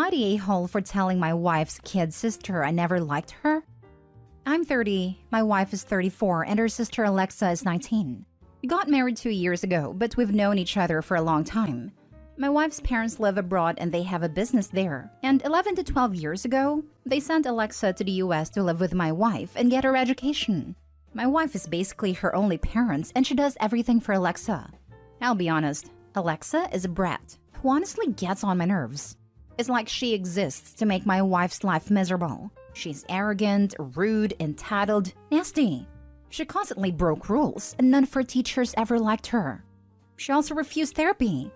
I the a-hole for telling my wife's kid sister I never liked her? I'm 30, my wife is 34, and her sister Alexa is 19. We got married 2 years ago, but we've known each other for a long time. My wife's parents live abroad and they have a business there. And 11 to 12 years ago, they sent Alexa to the US to live with my wife and get her education. My wife is basically her only parent and she does everything for Alexa. I'll be honest, Alexa is a brat who honestly gets on my nerves. It's like she exists to make my wife's life miserable. She's arrogant, rude, entitled, nasty. She constantly broke rules and none of her teachers ever liked her. She also refused therapy.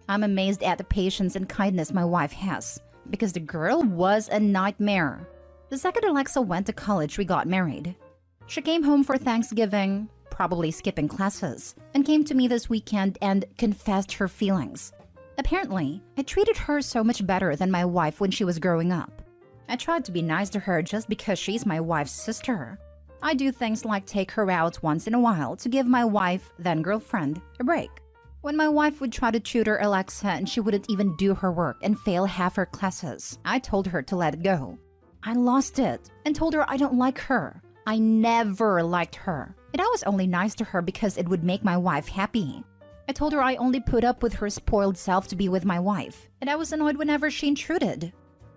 I'm amazed at the patience and kindness my wife has, because the girl was a nightmare. The second Alexa went to college, we got married. She came home for Thanksgiving, probably skipping classes, and came to me this weekend and confessed her feelings. Apparently, I treated her so much better than my wife when she was growing up. I tried to be nice to her just because she's my wife's sister. I do things like take her out once in a while to give my wife, then girlfriend, a break. When my wife would try to tutor Alexa and she wouldn't even do her work and fail half her classes, I told her to let it go. I lost it and told her I don't like her. I never liked her. And I was only nice to her because it would make my wife happy. I told her I only put up with her spoiled self to be with my wife, and I was annoyed whenever she intruded.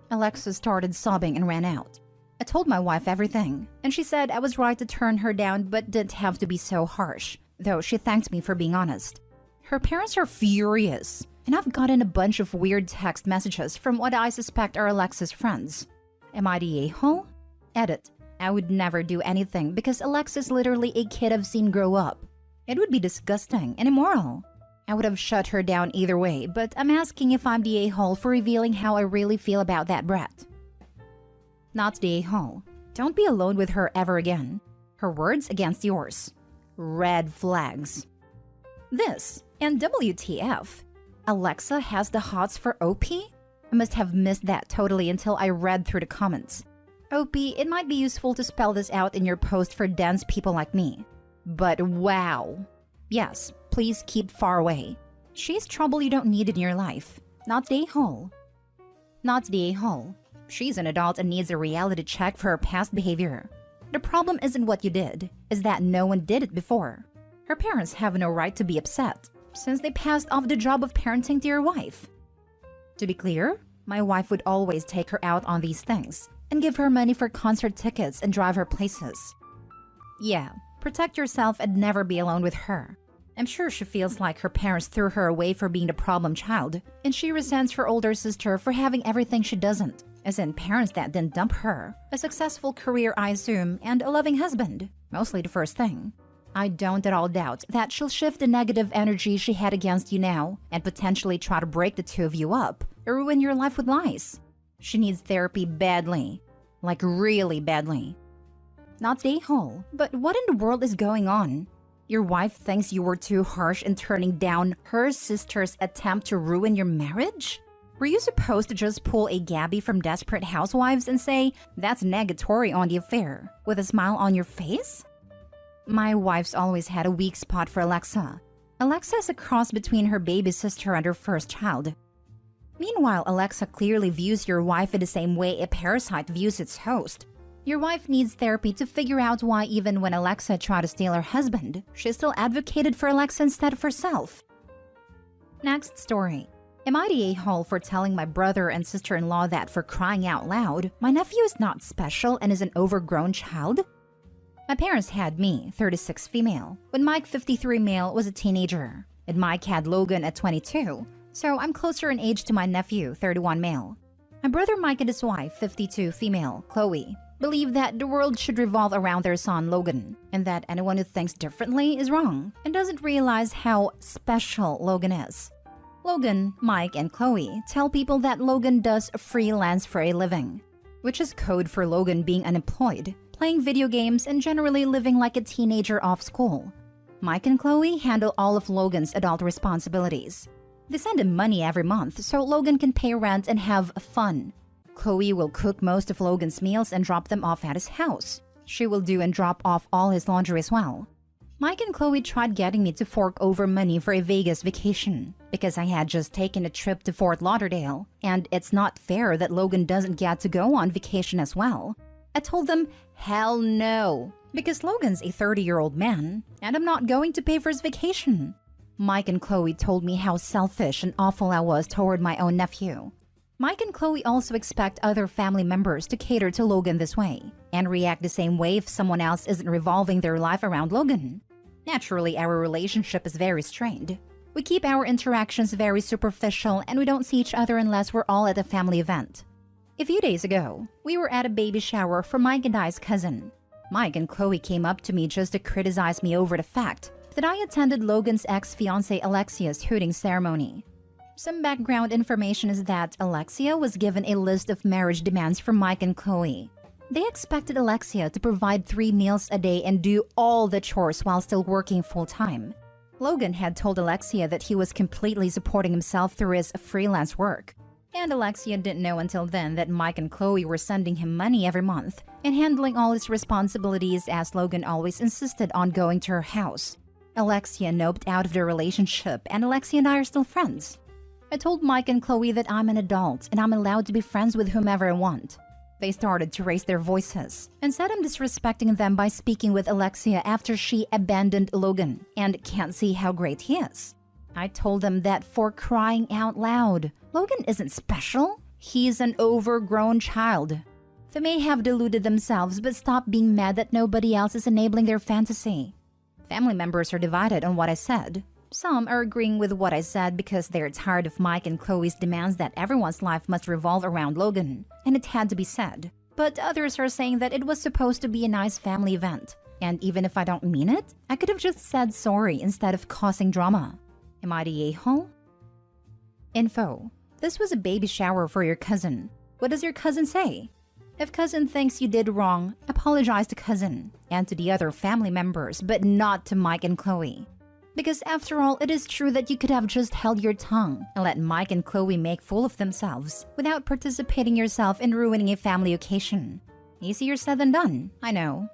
Alexa started sobbing and ran out. I told my wife everything, and she said I was right to turn her down but didn't have to be so harsh, though she thanked me for being honest. Her parents are furious, and I've gotten a bunch of weird text messages from what I suspect are Alexa's friends. Am I the a-hole? Edit. I would never do anything because Alexa's literally a kid I've seen grow up. It would be disgusting and immoral. I would have shut her down either way, but I'm asking if I'm the a-hole for revealing how I really feel about that brat. Not the a-hole. Don't be alone with her ever again. Her words against yours. Red flags. This, and WTF. Alexa has the hots for OP? I must have missed that totally until I read through the comments. OP, it might be useful to spell this out in your post for dense people like me. But wow. Yes, please keep far away. She's trouble you don't need in your life. Not the a-hole. Not the a-hole. She's an adult and needs a reality check for her past behavior. The problem isn't what you did, is that no one did it before. Her parents have no right to be upset, since they passed off the job of parenting to your wife. To be clear, my wife would always take her out on these things, and give her money for concert tickets and drive her places. Yeah, protect yourself and never be alone with her. I'm sure she feels like her parents threw her away for being the problem child, and she resents her older sister for having everything she doesn't, as in parents that didn't dump her, a successful career I assume, and a loving husband, mostly the first thing. I don't at all doubt that she'll shift the negative energy she had against you now and potentially try to break the two of you up or ruin your life with lies. She needs therapy badly. Like really badly. Not the a-hole, but what in the world is going on? Your wife thinks you were too harsh in turning down her sister's attempt to ruin your marriage? Were you supposed to just pull a Gabby from Desperate Housewives and say, that's negatory on the affair, with a smile on your face? My wife's always had a weak spot for Alexa. Alexa is a cross between her baby sister and her first child. Meanwhile, Alexa clearly views your wife in the same way a parasite views its host. Your wife needs therapy to figure out why even when Alexa tried to steal her husband, she still advocated for Alexa instead of herself. Next story. Am I the a-hole for telling my brother and sister-in-law that for crying out loud, my nephew is not special and is an overgrown child? My parents had me, 36 female, when Mike, 53 male, was a teenager, and Mike had Logan at 22, so I'm closer in age to my nephew, 31 male. My brother Mike and his wife, 52 female, Chloe, believe that the world should revolve around their son Logan, and that anyone who thinks differently is wrong and doesn't realize how special Logan is. Logan, Mike, and Chloe tell people that Logan does freelance for a living, which is code for Logan being unemployed, playing video games, and generally living like a teenager off school. Mike and Chloe handle all of Logan's adult responsibilities. They send him money every month so Logan can pay rent and have fun. Chloe will cook most of Logan's meals and drop them off at his house. She will do and drop off all his laundry as well. Mike and Chloe tried getting me to fork over money for a Vegas vacation because I had just taken a trip to Fort Lauderdale, and it's not fair that Logan doesn't get to go on vacation as well. I told them, hell no, because Logan's a 30-year-old man, and I'm not going to pay for his vacation. Mike and Chloe told me how selfish and awful I was toward my own nephew. Mike and Chloe also expect other family members to cater to Logan this way, and react the same way if someone else isn't revolving their life around Logan. Naturally, our relationship is very strained. We keep our interactions very superficial, and we don't see each other unless we're all at a family event. A few days ago, we were at a baby shower for Mike and I's cousin. Mike and Chloe came up to me just to criticize me over the fact that I attended Logan's ex-fiancée Alexia's hooting ceremony. Some background information is that Alexia was given a list of marriage demands from Mike and Chloe. They expected Alexia to provide 3 meals a day and do all the chores while still working full-time. Logan had told Alexia that he was completely supporting himself through his freelance work. And Alexia didn't know until then that Mike and Chloe were sending him money every month and handling all his responsibilities, as Logan always insisted on going to her house. Alexia noped out of their relationship, and Alexia and I are still friends. I told Mike and Chloe that I'm an adult and I'm allowed to be friends with whomever I want. They started to raise their voices and said I'm disrespecting them by speaking with Alexia after she abandoned Logan and can't see how great he is. I told them that for crying out loud, Logan isn't special. He's an overgrown child. They may have deluded themselves, but stop being mad that nobody else is enabling their fantasy. Family members are divided on what I said. Some are agreeing with what I said because they're tired of Mike and Chloe's demands that everyone's life must revolve around Logan, and it had to be said. But others are saying that it was supposed to be a nice family event, and even if I don't mean it, I could have just said sorry instead of causing drama. Am I the a-hole? Info. This was a baby shower for your cousin. What does your cousin say? If cousin thinks you did wrong, apologize to cousin and to the other family members, but not to Mike and Chloe. Because after all, it is true that you could have just held your tongue and let Mike and Chloe make fool of themselves without participating yourself in ruining a family occasion. Easier said than done, I know.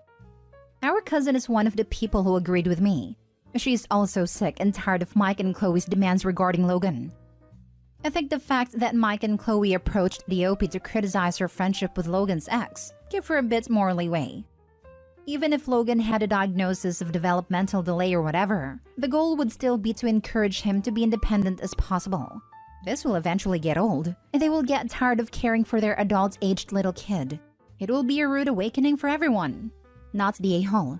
Our cousin is one of the people who agreed with me. She's also sick and tired of Mike and Chloe's demands regarding Logan. I think the fact that Mike and Chloe approached the OP to criticize her friendship with Logan's ex gave her a bit more leeway. Even if Logan had a diagnosis of developmental delay or whatever, the goal would still be to encourage him to be independent as possible. This will eventually get old, and they will get tired of caring for their adult-aged little kid. It will be a rude awakening for everyone, not the a-hole.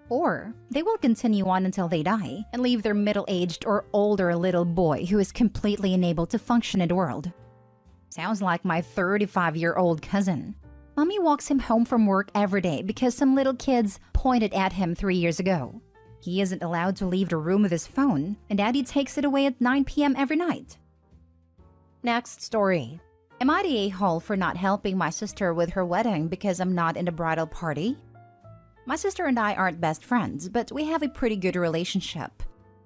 Or they will continue on until they die and leave their middle-aged or older little boy who is completely unable to function in the world. Sounds like my 35-year-old cousin. Mommy walks him home from work every day because some little kids pointed at him 3 years ago. He isn't allowed to leave the room with his phone, and Daddy takes it away at 9 p.m. every night. Next story. Am I the a-hole for not helping my sister with her wedding because I'm not in the bridal party? My sister and I aren't best friends, but we have a pretty good relationship.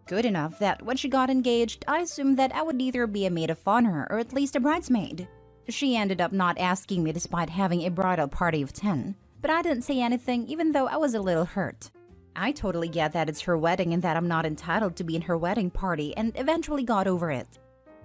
Good enough that when she got engaged, I assumed that I would either be a maid of honor or at least a bridesmaid. She ended up not asking me despite having a bridal party of 10, but I didn't say anything even though I was a little hurt. I totally get that it's her wedding and that I'm not entitled to be in her wedding party, and eventually got over it.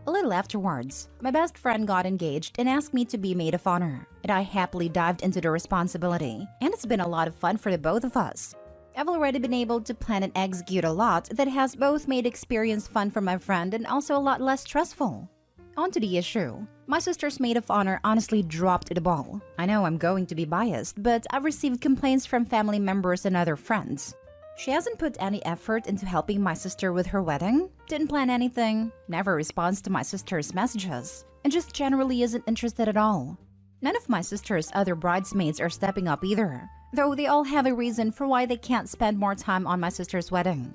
A little afterwards, my best friend got engaged and asked me to be maid of honor, and I happily dived into the responsibility, and it's been a lot of fun for the both of us. I've already been able to plan and execute a lot that has both made experience fun for my friend and also a lot less stressful. On to the issue. My sister's maid of honor honestly dropped the ball. I know I'm going to be biased, but I've received complaints from family members and other friends. She hasn't put any effort into helping my sister with her wedding, didn't plan anything, never responds to my sister's messages, and just generally isn't interested at all. None of my sister's other bridesmaids are stepping up either, though they all have a reason for why they can't spend more time on my sister's wedding.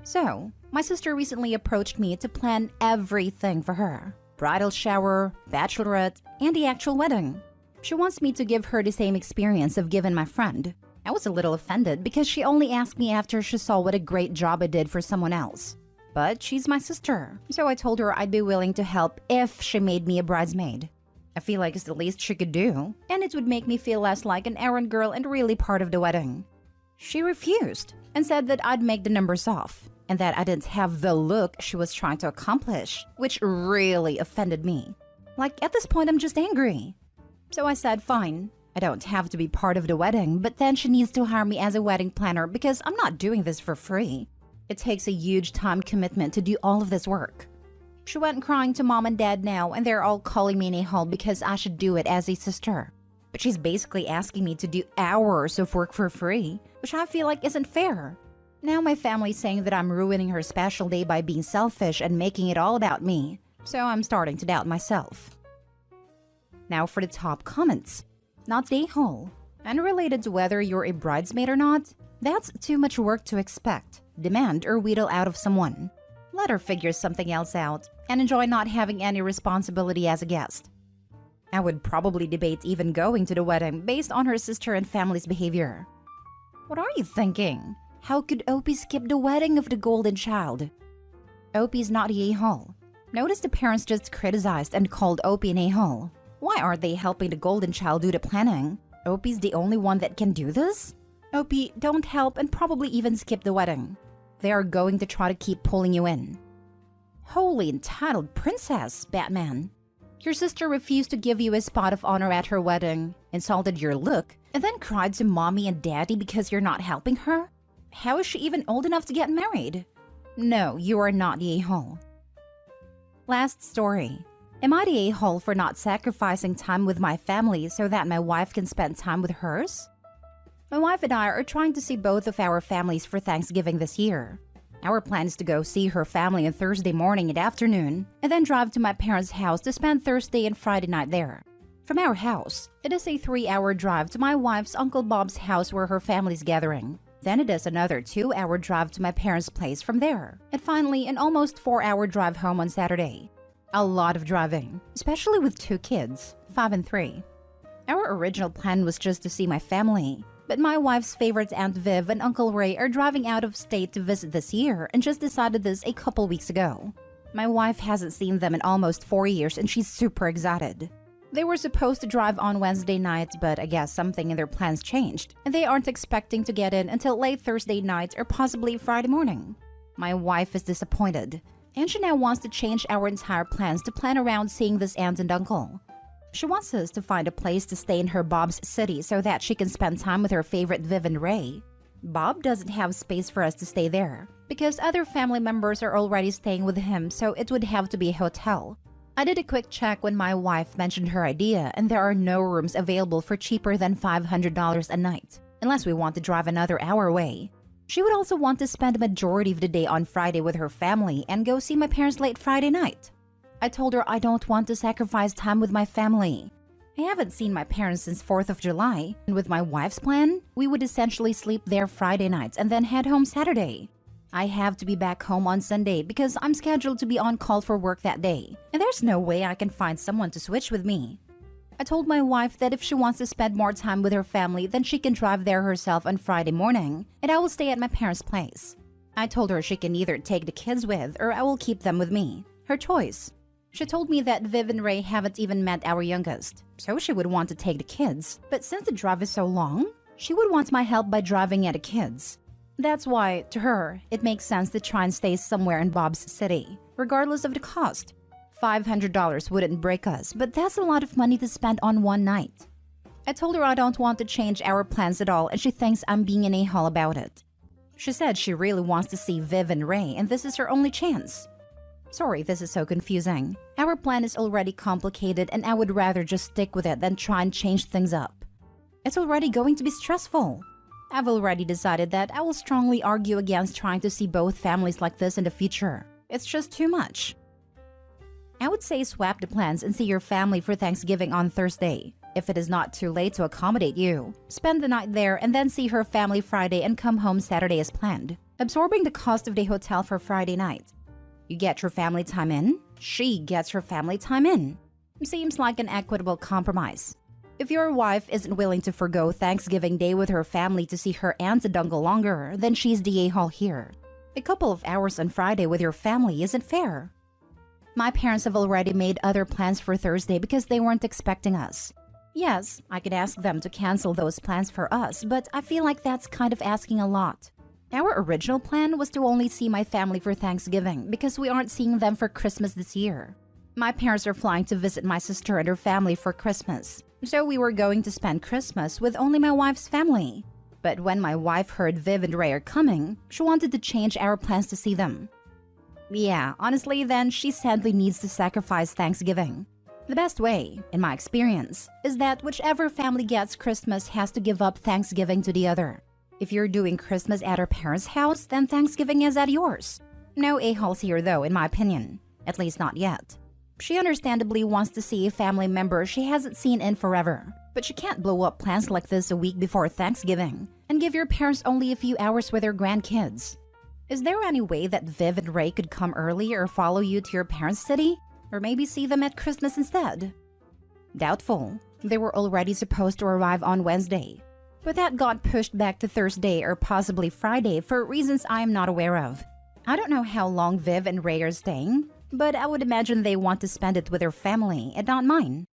So, my sister recently approached me to plan everything for her. Bridal shower, bachelorette, and the actual wedding. She wants me to give her the same experience I've given my friend. I was a little offended because she only asked me after she saw what a great job I did for someone else. But she's my sister, so I told her I'd be willing to help if she made me a bridesmaid. I feel like it's the least she could do, and it would make me feel less like an errand girl and really part of the wedding. She refused and said that I'd make the numbers off. and that I didn't have the look she was trying to accomplish, which really offended me. Like, at this point, I'm just angry. So I said, fine, I don't have to be part of the wedding, but then she needs to hire me as a wedding planner because I'm not doing this for free. It takes a huge time commitment to do all of this work. She went crying to mom and dad now, and they're all calling me an a-hole because I should do it as a sister. But she's basically asking me to do hours of work for free, which I feel like isn't fair. Now my family's saying that I'm ruining her special day by being selfish and making it all about me, so I'm starting to doubt myself. Now for the top comments. Not the a-hole. Unrelated to whether you're a bridesmaid or not, that's too much work to expect, demand, or wheedle out of someone. Let her figure something else out and enjoy not having any responsibility as a guest. I would probably debate even going to the wedding based on her sister and family's behavior. What are you thinking? How could Opie skip the wedding of the golden child? Opie's not the a-hole. Notice the parents just criticized and called Opie an a-hole. Why aren't they helping the golden child do the planning? Opie's the only one that can do this? Opie, don't help and probably even skip the wedding. They are going to try to keep pulling you in. Holy entitled princess, Batman. Your sister refused to give you a spot of honor at her wedding, insulted your look, and then cried to mommy and daddy because you're not helping her? How is she even old enough to get married? No, you are not the a-hole. Last story. Am I the a-hole for not sacrificing time with my family so that my wife can spend time with hers? My wife and I are trying to see both of our families for Thanksgiving this year. Our plan is to go see her family on Thursday morning and afternoon, and then drive to my parents' house to spend Thursday and Friday night there. From our house, it is a 3-hour drive to my wife's Uncle Bob's house where her family's gathering. Then it is another 2-hour drive to my parents' place from there. And finally, an almost 4-hour drive home on Saturday. A lot of driving, especially with 2 kids, 5 and 3. Our original plan was just to see my family, but my wife's favorite Aunt Viv and Uncle Ray are driving out of state to visit this year and just decided this a couple weeks ago. My wife hasn't seen them in almost 4 years and she's super excited. They were supposed to drive on Wednesday night, but I guess something in their plans changed, and they aren't expecting to get in until late Thursday night or possibly Friday morning. My wife is disappointed, and she now wants to change our entire plans to plan around seeing this aunt and uncle. She wants us to find a place to stay in her Bob's city so that she can spend time with her favorite Viv and Ray. Bob doesn't have space for us to stay there, because other family members are already staying with him, so it would have to be a hotel. I did a quick check when my wife mentioned her idea, and there are no rooms available for cheaper than $500 a night, unless we want to drive another hour away. She would also want to spend a majority of the day on Friday with her family and go see my parents late Friday night. I told her I don't want to sacrifice time with my family. I haven't seen my parents since 4th of July, and with my wife's plan, we would essentially sleep there Friday nights and then head home Saturday. I have to be back home on Sunday because I'm scheduled to be on call for work that day, and there's no way I can find someone to switch with me. I told my wife that if she wants to spend more time with her family, then she can drive there herself on Friday morning, and I will stay at my parents' place. I told her she can either take the kids with or I will keep them with me. Her choice. She told me that Viv and Ray haven't even met our youngest, so she would want to take the kids, but since the drive is so long, she would want my help by driving at the kids. That's why, to her, it makes sense to try and stay somewhere in Bob's city, regardless of the cost. $500 wouldn't break us, but that's a lot of money to spend on one night. I told her I don't want to change our plans at all, and she thinks I'm being an a-hole about it. She said she really wants to see Viv and Ray, and this is her only chance. Sorry, this is so confusing. Our plan is already complicated, and I would rather just stick with it than try and change things up. It's already going to be stressful. I've already decided that I will strongly argue against trying to see both families like this in the future. It's just too much. I would say swap the plans and see your family for Thanksgiving on Thursday. If it is not too late to accommodate you, spend the night there and then see her family Friday and come home Saturday as planned, absorbing the cost of the hotel for Friday night. You get your family time in, she gets her family time in. Seems like an equitable compromise. If your wife isn't willing to forgo Thanksgiving Day with her family to see her aunt and uncle longer, then she's the a-hole here. A couple of hours on Friday with your family isn't fair. My parents have already made other plans for Thursday because they weren't expecting us. Yes, I could ask them to cancel those plans for us, but I feel like that's kind of asking a lot. Our original plan was to only see my family for Thanksgiving because we aren't seeing them for Christmas this year. My parents are flying to visit my sister and her family for Christmas, so we were going to spend Christmas with only my wife's family. But when my wife heard Viv and Ray are coming, she wanted to change our plans to see them. Yeah, honestly then, she sadly needs to sacrifice Thanksgiving. The best way, in my experience, is that whichever family gets Christmas has to give up Thanksgiving to the other. If you're doing Christmas at her parents' house, then Thanksgiving is at yours. No a-holes here though, in my opinion. At least not yet. She understandably wants to see a family member she hasn't seen in forever. But she can't blow up plans like this a week before Thanksgiving and give your parents only a few hours with their grandkids. Is there any way that Viv and Ray could come early or follow you to your parents' city? Or maybe see them at Christmas instead? Doubtful. They were already supposed to arrive on Wednesday. But that got pushed back to Thursday or possibly Friday for reasons I am not aware of. I don't know how long Viv and Ray are staying, but I would imagine they want to spend it with their family and not mine.